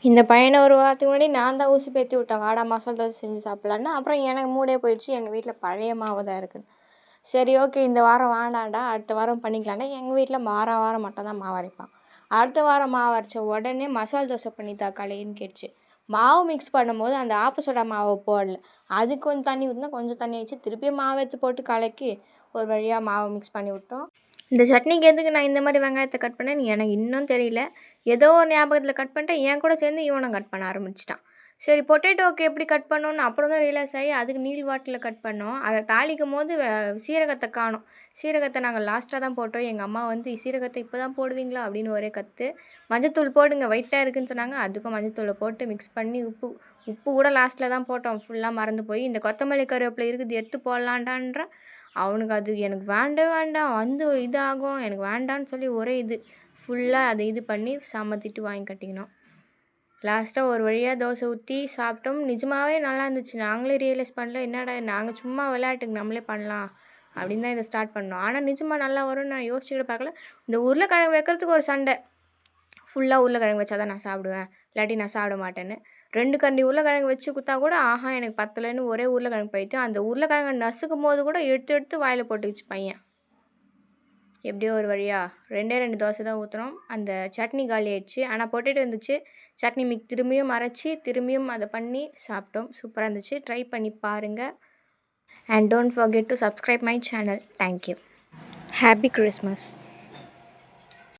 இந்த பையனை ஒரு வாரத்துக்கு முன்னாடி நான் தான் ஊசி பேத்தி விட்டேன், வாடா மசாலா தோசை செஞ்சு சாப்பிட்லான்னு. அப்புறம் எனக்கு மூடே போயிடுச்சு, எங்கள் வீட்டில் பழைய மாவு தான் இருக்குது. சரி ஓகே, இந்த வாரம் வேண்டாம்டா, அடுத்த வாரம் பண்ணிக்கலாம்டா. எங்கள் வீட்டில் வாரம் மட்டும் தான் மாவு அரைப்பான். அடுத்த வாரம் மாவு அரைச்ச உடனே மசாலா தோசை பண்ணித்தா காலையின்னு கேட்டுச்சு. மாவு மிக்ஸ் பண்ணும்போது அந்த ஆப்ப சோடா மாவை போடல, அதுக்கு கொஞ்சம் தண்ணி ஊற்றினா கொஞ்சம் தண்ணி ஆயிடுச்சு. திருப்பியும் மாவு எடுத்து போட்டு கலக்கி ஒரு வழியாக மாவை மிக்ஸ் பண்ணி விட்டோம். இந்த சட்னிக்கு எதுக்கு நான் இந்த மாதிரி வெங்காயத்தை கட் பண்ணேன்னு எனக்கு இன்னும் தெரியல. ஏதோ ஒரு ஞாபகத்தில் கட் பண்ணிட்டேன். என் கூட சேர்ந்து இவனும் கட் பண்ண ஆரம்பிச்சிட்டான். சரி பொட்டேட்டோவுக்கு எப்படி கட் பண்ணணும்னு அப்புறம் தான் ரியலைஸ் ஆகி அதுக்கு நீள் வாட்டில் கட் பண்ணோம். அதை தாளிக்கும் போது சீரகத்தை காணோம். சீரகத்தை நாங்கள் லாஸ்ட்டாக தான் போட்டோம். எங்கள் அம்மா வந்து சீரகத்தை இப்போ தான் போடுவீங்களா அப்படின்னு ஒரே கற்று. மஞ்சத்தூள் போடுங்க, ஒயிட்டாக இருக்குதுன்னு சொன்னாங்க. அதுக்கும் மஞ்சத்தூளை போட்டு மிக்ஸ் பண்ணி உப்பு கூட லாஸ்ட்டில் தான் போட்டோம். ஃபுல்லாக மறந்து போய் இந்த கொத்தமல்லி கருவேப்பிலை இருக்குது எடுத்து போடலான்டான்ற. அவனுக்கு அது எனக்கு வேண்டாம் வந்து இதாகும், எனக்கு வேண்டான்னு சொல்லி ஒரே ஃபுல்லாக அதை பண்ணி திட்டு வாங்கி கட்டிக்கணும். லாஸ்ட்டாக ஒரு வழியாக தோசை ஊற்றி சாப்பிட்டோம். நிஜமாகவே நல்லா இருந்துச்சு. நாங்களே ரியலைஸ் பண்ணல, என்னடா நாங்கள் சும்மா விளையாட்டுக்கு நம்மளே பண்ணலாம் அப்படின்னு தான் இதை ஸ்டார்ட் பண்ணோம். ஆனால் நிஜமாக நல்லா வரும்னு நான் யோசிச்சுக்கிட பார்க்கல. இந்த உருளைக்கிழங்கு வைக்கிறதுக்கு ஒரு சண்டை. ஃபுல்லாக உருளைக்கிழங்கு வச்சா தான் நான் சாப்பிடுவேன், இல்லாட்டி நான் சாப்பிட மாட்டேன்னு. 2 கரண்டி உருளைக்கிழங்கு வச்சு குத்தா கூட எனக்கு பத்தலைன்னு ஒரே உருளைக்கிழங்கு போயிட்டு, அந்த உருளைக்கிழங்கு நசுக்கும் போது கூட எடுத்து வாயில் போட்டுக்கிச்சு பையன். எப்படியோ ஒரு வழியாக 2 தோசை தான் ஊற்றுனோம். அந்த சட்னி காலி ஆயிடுச்சு. ஆனால் பொட்டேட்டோ இருந்துச்சு. சட்னி திரும்பியும் அரைச்சி திரும்பியும் அதை பண்ணி சாப்பிட்டோம். சூப்பராக இருந்துச்சு. ட்ரை பண்ணி பாருங்கள். And don't forget to subscribe my channel. Thank you. Happy Christmas.